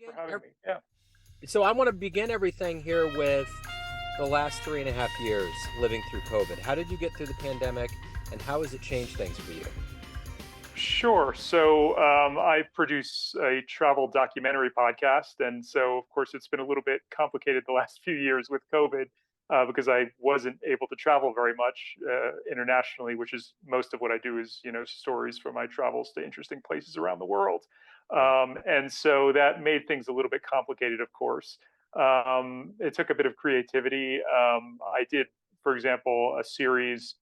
for having me. Yeah. So I want to begin everything here with the last 3.5 years living through COVID. How did you get through the pandemic, and how has it changed things for you? Sure. So I produce a travel documentary podcast. And so, of course, it's been a little bit complicated the last few years with COVID because I wasn't able to travel very much internationally, which is most of what I do is, stories from my travels to interesting places around the world. Right. And so that made things a little bit complicated, of course. It took a bit of creativity. I did, for example, a series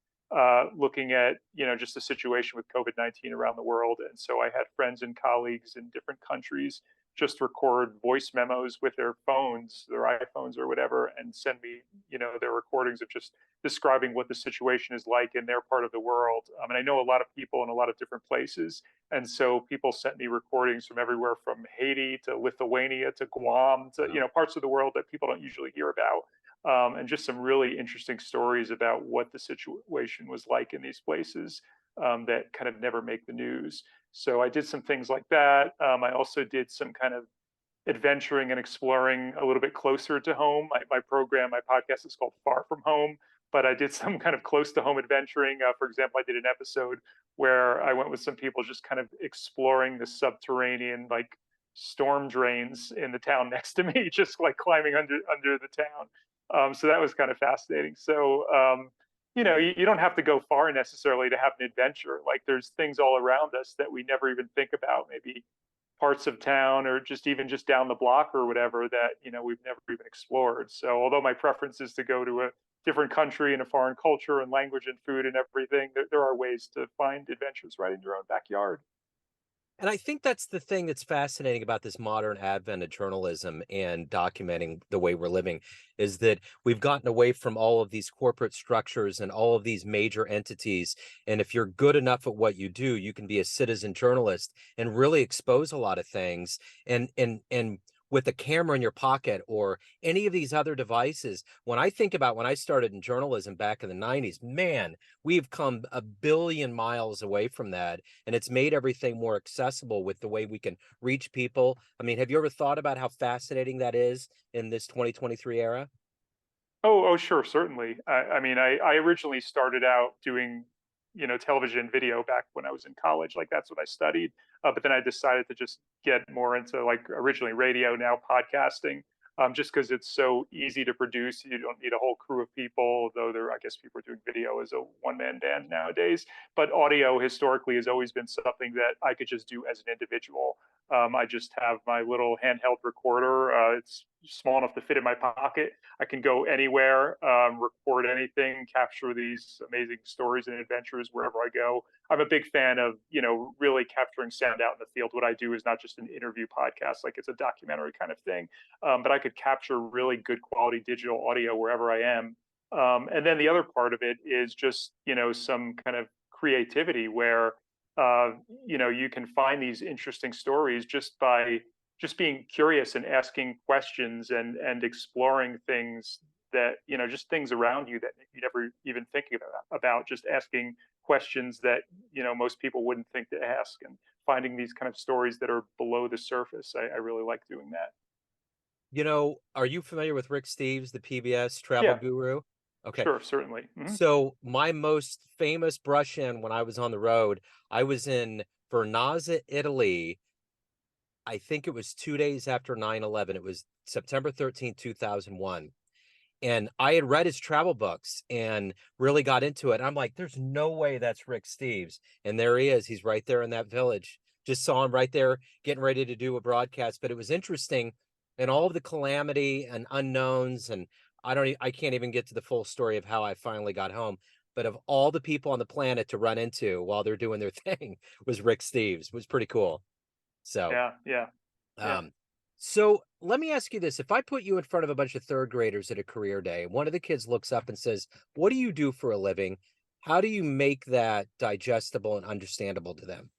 looking at just the situation with COVID-19 around the world, and so I had friends and colleagues in different countries just record voice memos with their phones, their iPhones or whatever, and send me their recordings of just describing what the situation is like in their part of the world. And I know a lot of people in a lot of different places, and so people sent me recordings from everywhere from Haiti to Lithuania to Guam to Wow. parts of the world that people don't usually hear about, and just some really interesting stories about what the situation was like in these places that kind of never make the news. So I did some things like that. I also did some kind of adventuring and exploring a little bit closer to home. My program, my podcast is called Far From Home, but I did some kind of close to home adventuring. For example, I did an episode where I went with some people just kind of exploring the subterranean, like storm drains in the town next to me, just like climbing under the town. So that was kind of fascinating. So, you don't have to go far necessarily to have an adventure. Like there's things all around us that we never even think about, maybe parts of town or just down the block or whatever that, we've never even explored. So although my preference is to go to a different country and a foreign culture and language and food and everything, there are ways to find adventures right in your own backyard. And I think that's the thing that's fascinating about this modern advent of journalism and documenting the way we're living is that we've gotten away from all of these corporate structures and all of these major entities. And if you're good enough at what you do, you can be a citizen journalist and really expose a lot of things. And with a camera in your pocket or any of these other devices, when I think about when I started in journalism back in the 90s, man, we've come a billion miles away from that, and it's made everything more accessible with the way we can reach people. I mean, have you ever thought about how fascinating that is in this 2023 era? Oh, sure, certainly. I mean, I originally started out doing, television and video back when I was in college. Like that's what I studied. But then I decided to just get more into like originally radio, now podcasting, just because it's so easy to produce. You don't need a whole crew of people, though I guess people are doing video as a one-man band nowadays. But audio historically has always been something that I could just do as an individual. I just have my little handheld recorder. It's small enough to fit in my pocket. I can go anywhere, record anything, capture these amazing stories and adventures wherever I go. I'm a big fan of, really capturing sound out in the field. What I do is not just an interview podcast, like it's a documentary kind of thing, but I could capture really good quality digital audio wherever I am. And then the other part of it is just, some kind of creativity where, you can find these interesting stories just by just being curious and asking questions and exploring things that just things around you that you never even think about just asking questions that most people wouldn't think to ask and finding these kind of stories that are below the surface. I really like doing that. Are you familiar with Rick Steves, the PBS travel Yeah, guru? Okay. sure, certainly. So my most famous brush in when I was on the road, I was in Vernazza, Italy. I think it was 2 days after 9/11. It was September 13th, 2001. And I had read his travel books and really got into it. I'm like, there's no way that's Rick Steves. And there he is. He's right there in that village. Just saw him right there getting ready to do a broadcast. But it was interesting and all of the calamity and unknowns. And I can't even get to the full story of how I finally got home. But of all the people on the planet to run into while they're doing their thing was Rick Steves. It was pretty cool. So Yeah, yeah, yeah. um, so let me ask you this. If I put you in front of a bunch of third graders at a career day, one of the kids looks up and says, "What do you do for a living?" How do you make that digestible and understandable to them?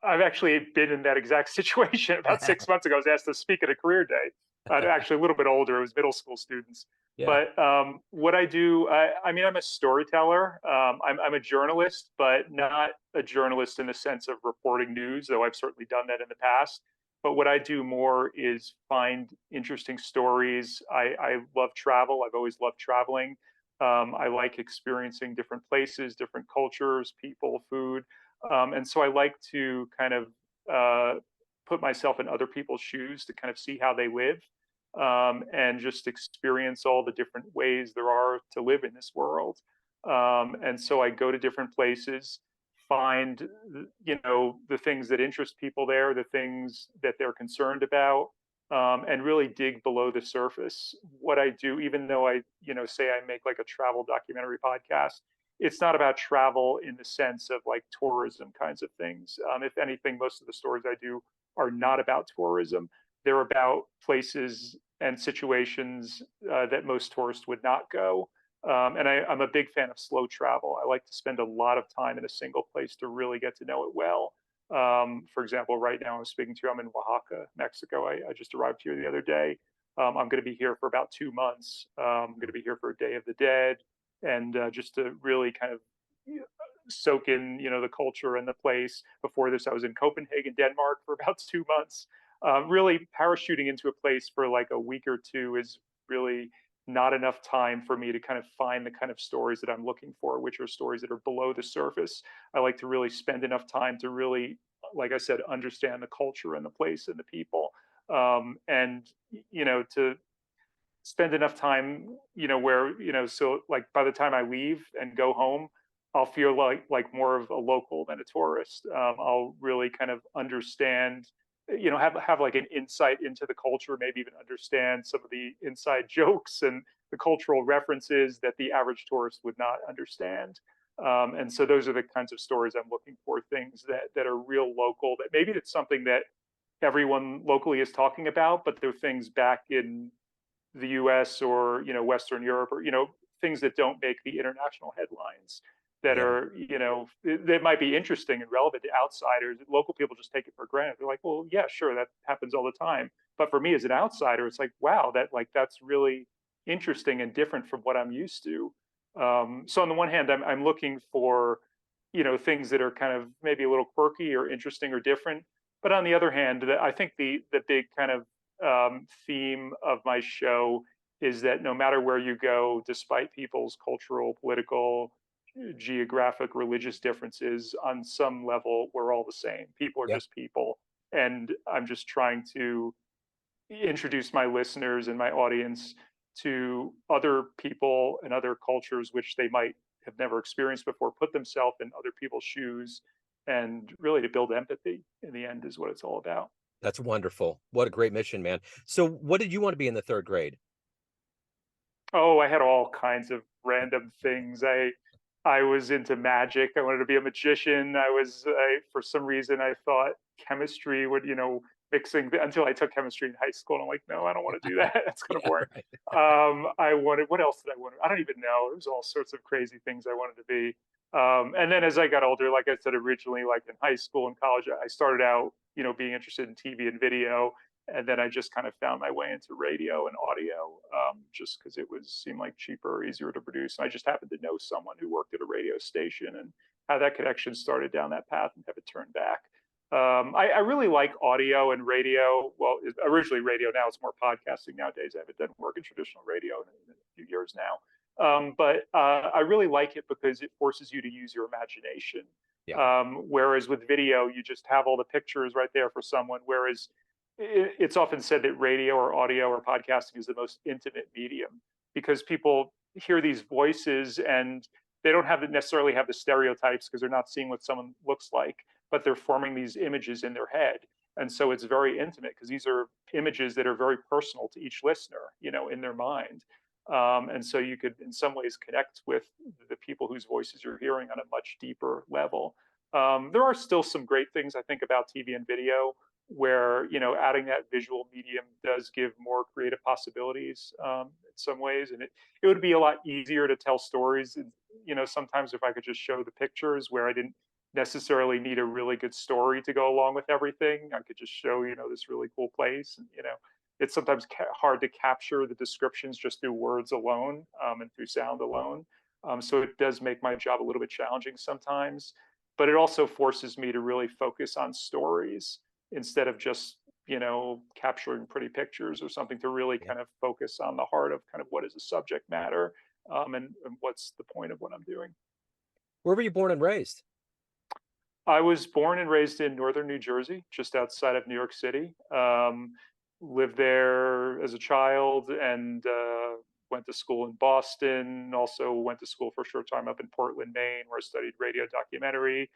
I've actually been in that exact situation. About 6 months ago, I was asked to speak at a career day. Actually, a little bit older. It was middle school students. Yeah. But what I do, I mean, I'm a storyteller. I'm a journalist, but not a journalist in the sense of reporting news, though I've certainly done that in the past. But what I do more is find interesting stories. I love travel. I've always loved traveling. I like experiencing different places, different cultures, people, food. And so I like to kind of put myself in other people's shoes to kind of see how they live, and just experience all the different ways there are to live in this world. And so I go to different places, find the things that interest people there, the things that they're concerned about, and really dig below the surface. What I do, even though I say I make like a travel documentary podcast, it's not about travel in the sense of like tourism kinds of things. If anything, most of the stories I do are not about tourism. They're about places and situations that most tourists would not go. And I'm a big fan of slow travel. I like to spend a lot of time in a single place to really get to know it well. For example, right now I'm speaking to you, I'm in Oaxaca, Mexico. I just arrived here the other day. I'm going to be here for about 2 months. I'm going to be here for a Day of the Dead, and just to really kind of soak in, the culture and the place. Before this, I was in Copenhagen, Denmark for about 2 months. Really parachuting into a place for like a week or two is really not enough time for me to kind of find the kind of stories that I'm looking for, which are stories that are below the surface. I like to really spend enough time to really, like I said, understand the culture and the place and the people. And, to spend enough time, where, so like by the time I leave and go home, I'll feel like more of a local than a tourist. I'll really kind of understand, have like an insight into the culture, maybe even understand some of the inside jokes and the cultural references that the average tourist would not understand. And so those are the kinds of stories I'm looking for, things that are real local, that maybe it's something that everyone locally is talking about, but they're things back in the US or, Western Europe, or, things that don't make the international headlines, that Yeah. are, that might be interesting and relevant to outsiders. Local people just take it for granted. They're like, well, yeah, sure, that happens all the time. But for me as an outsider, it's like, wow, that's really interesting and different from what I'm used to. So on the one hand, I'm looking for, things that are kind of maybe a little quirky or interesting or different. But on the other hand, I think the big kind of theme of my show is that no matter where you go, despite people's cultural, political, geographic, religious differences, on some level, we're all the same. People are Yeah. just people. And I'm just trying to introduce my listeners and my audience to other people and other cultures which they might have never experienced before, put themselves in other people's shoes, and really to build empathy in the end is what it's all about. That's wonderful. What a great mission, man. So what did you want to be in the third grade? Oh, I had all kinds of random things. I was into magic. I wanted to be a magician. For some reason I thought chemistry would, until I took chemistry in high school. And I'm like, no, I don't want to do that. That's kind of Yeah, boring. right. I wanted, what else did I want? I don't even know. There was all sorts of crazy things I wanted to be. And then as I got older, like I said, originally, like in high school and college, I started out, being interested in TV and video, and then I just kind of found my way into radio and audio, just because it seemed like cheaper, easier to produce. And I just happened to know someone who worked at a radio station, and how that connection started down that path and haven't turned back. I really like audio and radio. Well, originally radio. Now it's more podcasting nowadays. I haven't done work in traditional radio in a few years now. But I really like it because it forces you to use your imagination. Yeah. Whereas with video, you just have all the pictures right there for someone. Whereas it's often said that radio or audio or podcasting is the most intimate medium, because people hear these voices and they don't necessarily have the stereotypes, because they're not seeing what someone looks like, but they're forming these images in their head. And so it's very intimate, because these are images that are very personal to each listener, in their mind. And so you could, in some ways, connect with the people whose voices you're hearing on a much deeper level. There are still some great things, I think, about TV and video, where adding that visual medium does give more creative possibilities, in some ways, and it would be a lot easier to tell stories. And, sometimes if I could just show the pictures, where I didn't necessarily need a really good story to go along with everything. I could just show, this really cool place, and it's sometimes hard to capture the descriptions just through words alone, and through sound alone. So it does make my job a little bit challenging sometimes, but it also forces me to really focus on stories instead of just, capturing pretty pictures or something to really Yeah. kind of focus on the heart of kind of what is the subject matter, and what's the point of what I'm doing. Where were you born and raised? I was born and raised in northern New Jersey, just outside of New York City. Lived there as a child and went to school in Boston. Also went to school for a short time up in Portland, Maine, where I studied radio documentary.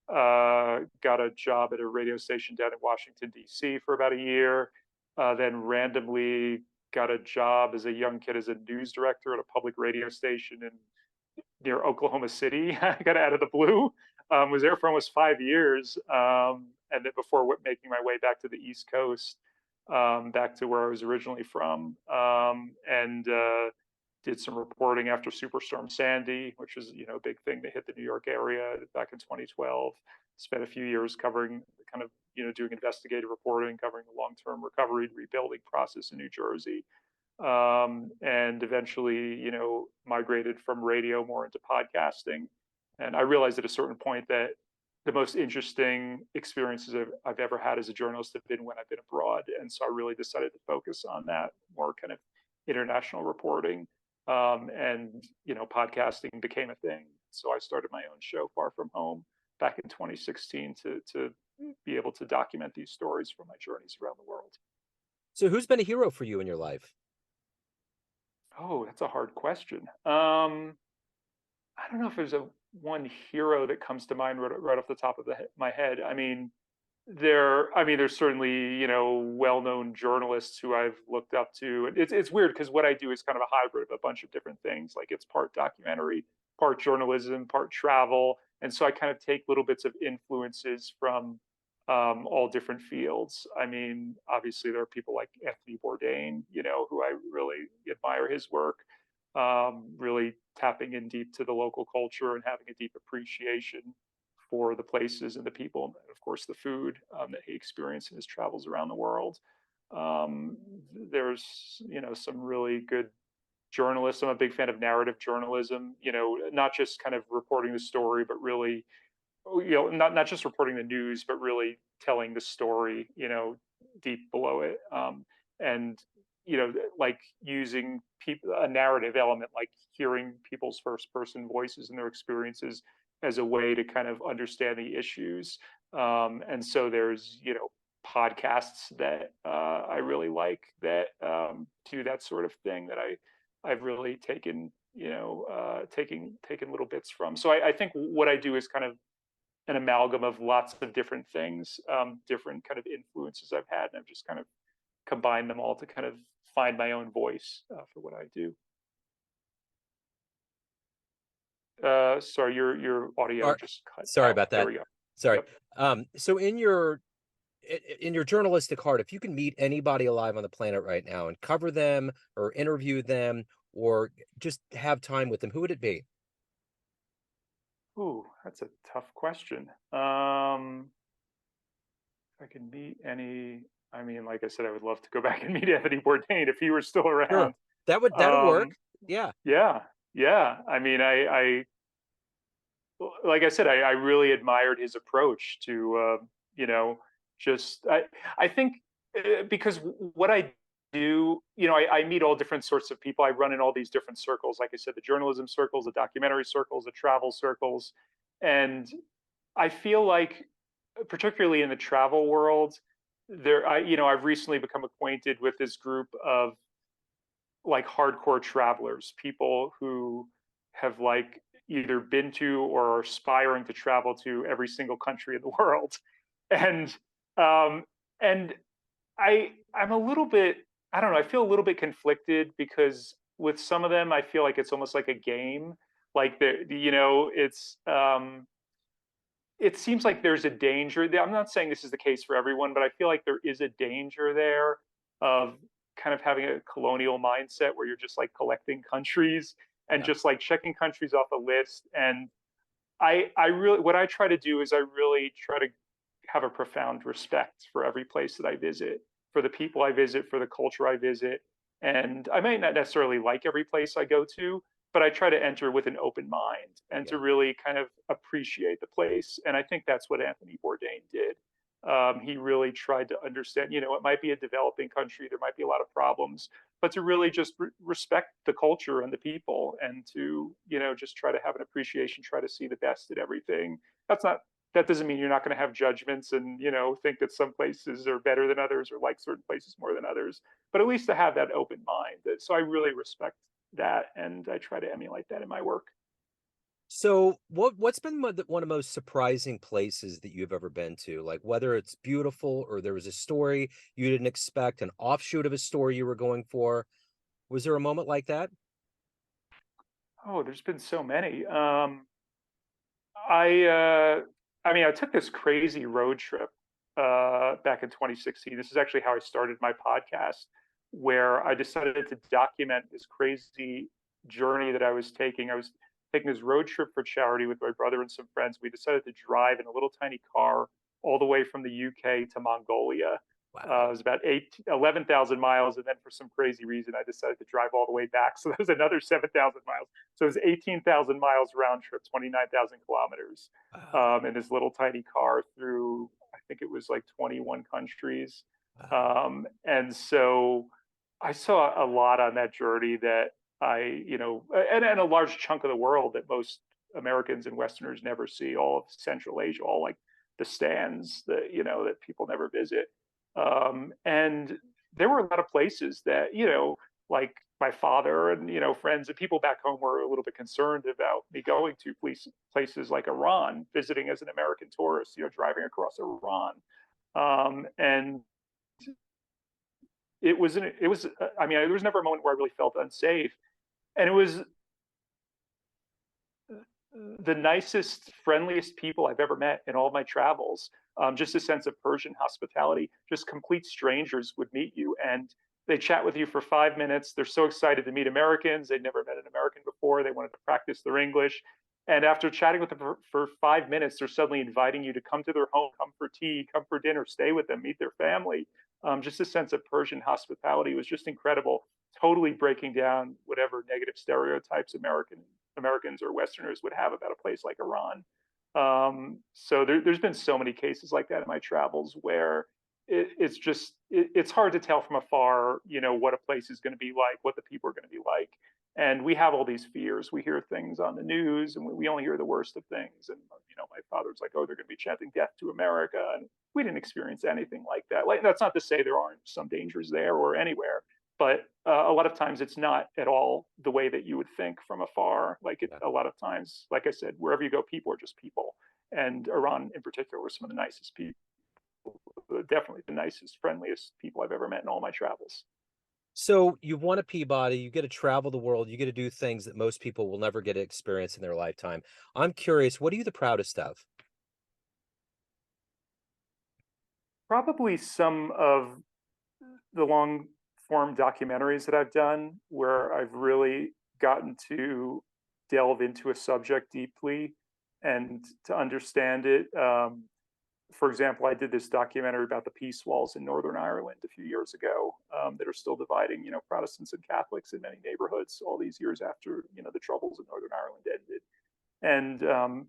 Got a job at a radio station down in Washington, D.C. for about a year. Then randomly got a job as a young kid as a news director at a public radio station in near Oklahoma City. I got out of the blue. Was there for almost 5 years, and then before making my way back to the East Coast, back to where I was originally from, and did some reporting after Superstorm Sandy, which was a big thing that hit the New York area back in 2012. Spent a few years covering kind of doing investigative reporting, covering the long-term recovery and rebuilding process in New Jersey, and eventually, migrated from radio more into podcasting. And I realized at a certain point that the most interesting experiences I've ever had as a journalist have been when I've been abroad. And so I really decided to focus on that more kind of international reporting. And, podcasting became a thing. So I started my own show, Far From Home, back in 2016 to be able to document these stories from my journeys around the world. So who's been a hero for you in your life? Oh, that's a hard question. I don't know if there's a one hero that comes to mind right off the top of my head. There's certainly well-known journalists who I've looked up to. And it's weird because what I do is kind of a hybrid of a bunch of different things. Like it's part documentary, part journalism, part travel, and so I kind of take little bits of influences from all different fields. I mean, obviously there are people like Anthony Bourdain, who I really admire his work. Really tapping in deep to the local culture and having a deep appreciation for the places and the people, and of course the food that he experienced in his travels around the world. There's some really good journalists. I'm a big fan of narrative journalism. Not just kind of reporting the story, but really not just reporting the news, but really telling the story, deep below it. And like using a narrative element, like hearing people's first person voices and their experiences as a way to kind of understand the issues. And so there's, podcasts that I really like that do that sort of thing that I've really taken, taking little bits from. So I think what I do is kind of an amalgam of lots of different things, different kind of influences I've had, and I've just kind of combined them all to kind of find my own voice for what I do. Sorry, your audio Or, just cut sorry out. about There that. we go. Sorry. Yep. So in your journalistic heart, if you can meet anybody alive on the planet right now and cover them or interview them or just have time with them, who would it be? Ooh, that's a tough question. If I can meet any, I mean, like I said, I would love to go back and meet Anthony Bourdain if he were still Sure. around. That'll work. Um, Yeah. yeah, yeah. I mean, like I said, I really admired his approach to, you know, just I think because what I do, I meet all different sorts of people. I run in all these different circles. Like I said, the journalism circles, the documentary circles, the travel circles, and I feel like, particularly in the travel world, I've recently become acquainted with this group of like hardcore travelers, people who have like either been to or are aspiring to travel to every single country in the world. And um and I'm a little bit, I don't know, I feel a little bit conflicted because with some of them I feel like it's almost like a game. Like it seems like there's a danger. I'm not saying this is the case for everyone, but I feel like there is a danger there of kind of having a colonial mindset where you're just like collecting countries and Yeah. just like checking countries off a list. And I really, what I try to do is I really try to have a profound respect for every place that I visit, for the people I visit, for the culture I visit. And I may not necessarily like every place I go to, but I try to enter with an open mind and to Yeah. really kind of appreciate the place. And I think that's what Anthony Bourdain did. He really tried to understand, it might be a developing country, there might be a lot of problems, but to really just respect the culture and the people, and to, just try to have an appreciation, try to see the best in everything. That doesn't mean you're not going to have judgments and, think that some places are better than others or like certain places more than others, but at least to have that open mind. So I really respect that, and I try to emulate that in my work. So what's been one of the most surprising places that you've ever been to? Like whether it's beautiful or there was a story you didn't expect, an offshoot of a story you were going for. Was there a moment like that? Oh, there's been so many. I uh, I mean, I took this crazy road trip back in 2016. This is actually how I started my podcast, where I decided to document this crazy journey that I was taking. I was taking this road trip for charity with my brother and some friends. We decided to drive in a little tiny car all the way from the UK to Mongolia. Wow. It was about 11,000 miles. And then for some crazy reason, I decided to drive all the way back. So that was another 7,000 miles. So it was 18,000 miles round trip, 29,000 kilometers, Wow. in this little tiny car through, I think it was like 21 countries. Wow. And so I saw a lot on that journey that and a large chunk of the world that most Americans and Westerners never see, all of Central Asia, all like the stands that, that people never visit. And there were a lot of places that, like my father and, friends and people back home were a little bit concerned about me going to places like Iran, visiting as an American tourist, driving across Iran. And I mean, there was never a moment where I really felt unsafe. And it was the nicest, friendliest people I've ever met in all of my travels. Just a sense of Persian hospitality. Just complete strangers would meet you, and they chat with you for 5 minutes. They're so excited to meet Americans. They'd never met an American before. They wanted to practice their English. And after chatting with them for 5 minutes, they're suddenly inviting you to come to their home, come for tea, come for dinner, stay with them, meet their family. Just a sense of Persian hospitality was just incredible, totally breaking down whatever negative stereotypes Americans or Westerners would have about a place like Iran. So there's been so many cases like that in my travels where it's hard to tell from afar, what a place is going to be like, what the people are going to be like, and we have all these fears. We hear things on the news, and we only hear the worst of things. And my father's like, "Oh, they're going to be chanting death to America," and we didn't experience anything like that. Like, that's not to say there aren't some dangers there or anywhere, but a lot of times it's not at all the way that you would think from afar. Yeah. A lot of times, like I said, wherever you go, people are just people. And Iran, in particular, were some of the nicest people, definitely the nicest, friendliest people I've ever met in all my travels. So you won a Peabody, you get to travel the world, you get to do things that most people will never get to experience in their lifetime. I'm curious, what are you the proudest of? Probably some of the long form documentaries that I've done where I've really gotten to delve into a subject deeply and to understand it. For example, I did this documentary about the peace walls in Northern Ireland a few years ago, that are still dividing, Protestants and Catholics in many neighborhoods all these years after, the troubles in Northern Ireland ended. And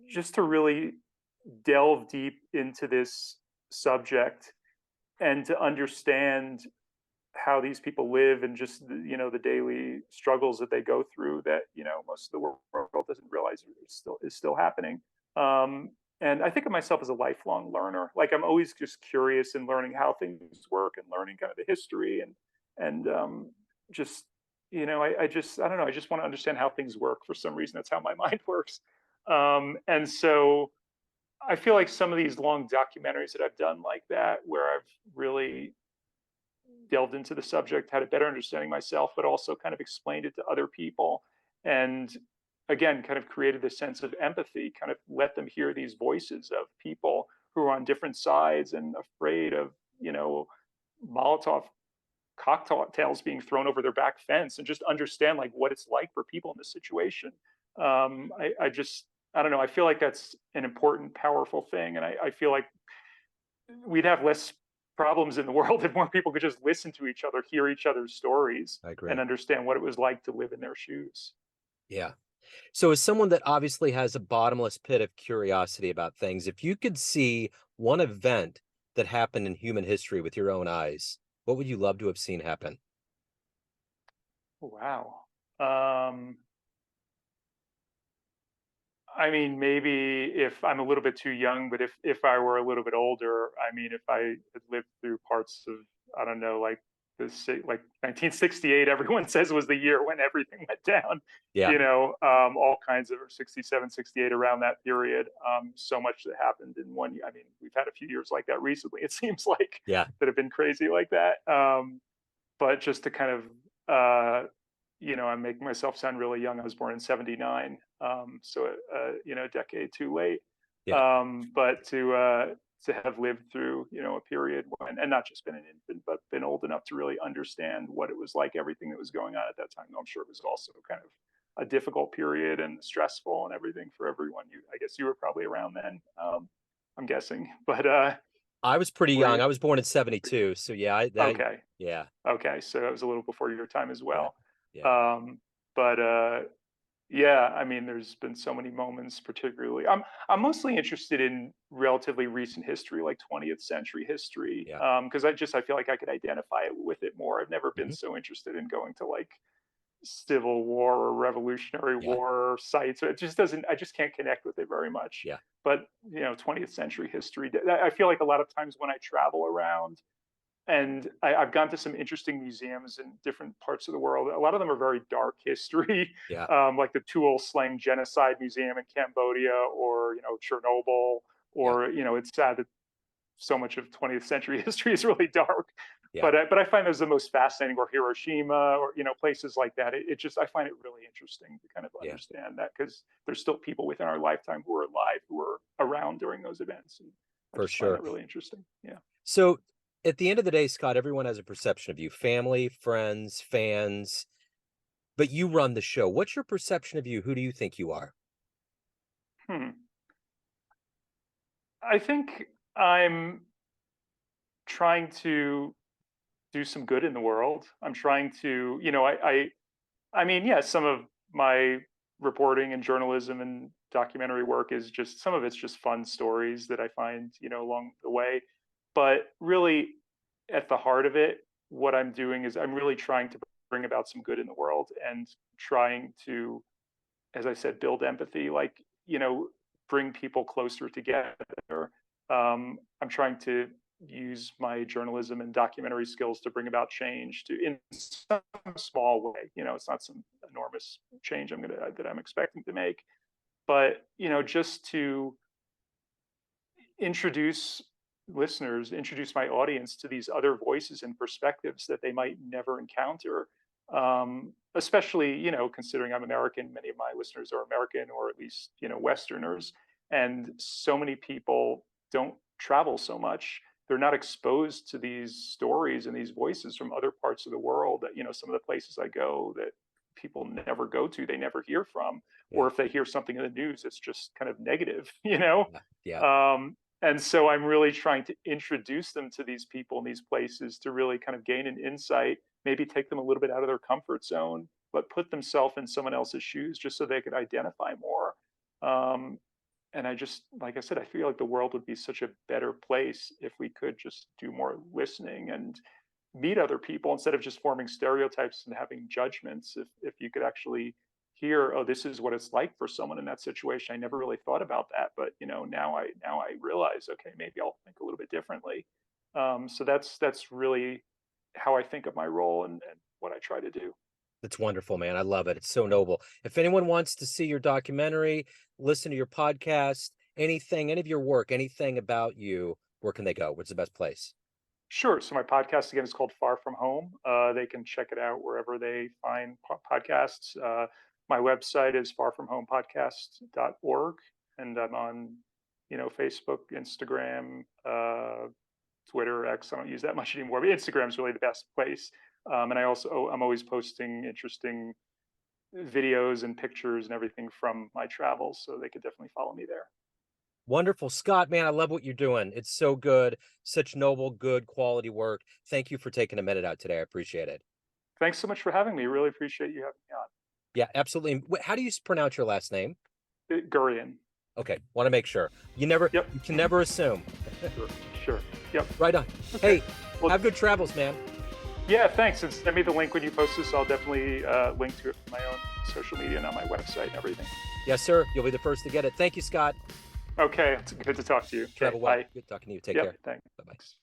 just to really delve deep into this subject and to understand how these people live, and just the daily struggles that they go through that most of the world doesn't realize is still happening. And I think of myself as a lifelong learner. Like, I'm always just curious and learning how things work and learning kind of the history, and just I don't know, I just want to understand how things work. For some reason, that's how my mind works. And so I feel like some of these long documentaries that I've done like that, where I've really delved into the subject, had a better understanding myself, but also kind of explained it to other people. And again, kind of created this sense of empathy, kind of let them hear these voices of people who are on different sides and afraid of, Molotov cocktails being thrown over their back fence, and just understand like what it's like for people in this situation. I don't know. I feel like that's an important, powerful thing. And I feel like we'd have less problems in the world if more people could just listen to each other, hear each other's stories, I and agree. understand what it was like to live in their shoes. Yeah. So as someone that obviously has a bottomless pit of curiosity about things, if you could see one event that happened in human history with your own eyes, what would you love to have seen happen? Wow. Um, I mean, maybe if I'm a little bit too young, but if I were a little bit older, I mean, if I had lived through parts of, I don't know, like like 1968, everyone says was the year when everything went down. Yeah, All kinds of, or 67, 68, around that period. So much that happened in one year. I mean, we've had a few years like that recently. It seems like yeah, that have been crazy like that. But just to kind of I'm making myself sound really young. I was born in '79, so a decade too late. yeah, But to have lived through a period when, and not just been an infant, but been old enough to really understand what it was like, everything that was going on at that time. I'm sure it was also kind of a difficult period and stressful and everything for everyone. I guess you were probably around then. I'm guessing, but I was pretty were young. you? I was born in 72. So yeah, Okay, yeah, okay, so it was a little before your time as yeah, well. yeah, Um, but Yeah, I mean, there's been so many moments, particularly. I'm mostly interested in relatively recent history, like 20th century history, yeah. because I feel like I could identify with it more. I've never been Hmm. so interested in going to like Civil War or Revolutionary Yeah, War sites. It just doesn't. I just can't connect with it very much. yeah, But 20th century history. I feel like a lot of times when I travel around, and I've gone to some interesting museums in different parts of the world. A lot of them are very dark history, yeah, like the Tuol Sleng Genocide Museum in Cambodia, or Chernobyl, yeah, or it's sad that so much of 20th century history is really dark. yeah, But I find those the most fascinating, or Hiroshima, or places like that. It just, I find it really interesting to kind of yeah, understand that, because there's still people within our lifetime who are alive, who were around during those events, and I for just find sure. that really interesting. Yeah. So at the end of the day, Scott, everyone has a perception of you, family, friends, fans, but you run the show. What's your perception of you? Who do you think you are? Hmm. I think I'm trying to do some good in the world. I'm trying to, I mean, yeah, some of my reporting and journalism and documentary work is just, some of it's just fun stories that I find, along the way. But really, at the heart of it, what I'm doing is I'm really trying to bring about some good in the world, and trying to, as I said, build empathy, like, bring people closer together. I'm trying to use my journalism and documentary skills to bring about change, to, in some small way. It's not some enormous change that I'm expecting to make, but just to introduce introduce my audience to these other voices and perspectives that they might never encounter. Especially, considering I'm American, many of my listeners are American, or at least, Westerners, and so many people don't travel so much. They're not exposed to these stories and these voices from other parts of the world, that, some of the places I go that people never go to, they never hear from, or Yeah, if they hear something in the news, it's just kind of negative, yeah, yeah, and so I'm really trying to introduce them to these people in these places, to really kind of gain an insight, maybe take them a little bit out of their comfort zone, but put themselves in someone else's shoes, just so they could identify more. Um, and I just, like I said, I feel like the world would be such a better place if we could just do more listening and meet other people, instead of just forming stereotypes and having judgments. If you could actually hear, oh, this is what it's like for someone in that situation. I never really thought about that, but now I realize, okay, maybe I'll think a little bit differently. So that's really how I think of my role, and what I try to do. that's wonderful, man. I love it. It's so noble. If anyone wants to see your documentary, listen to your podcast, anything, any of your work, anything about you, where can they go? What's the best place? Sure. So my podcast again is called Far From Home. They can check it out wherever they find podcasts. My website is farfromhomepodcast.org, and I'm on, Facebook, Instagram, Twitter, X. I don't use that much anymore, but Instagram is really the best place. And I'm always posting interesting videos and pictures and everything from my travels, so they could definitely follow me there. Wonderful. Scott, man, I love what you're doing. It's so good. Such noble, good quality work. Thank you for taking a minute out today. I appreciate it. Thanks so much for having me. Really appreciate you having me Yeah, absolutely. How do you pronounce your last name? on. Gurian. Okay, want to make sure. You never, Yep. you can never assume. Sure. Sure. Yep. Right on. Okay. Hey, Well, have good travels, man. yeah, thanks. And send me the link when you post this. I'll definitely link to it from my own social media and on my website and everything. Yes, sir. You'll be the first to get it. Thank you, Scott. Okay. It's good to talk to you. Okay. Travel well. Bye. Good talking to you. Take Yep. care. Thanks. Bye-bye.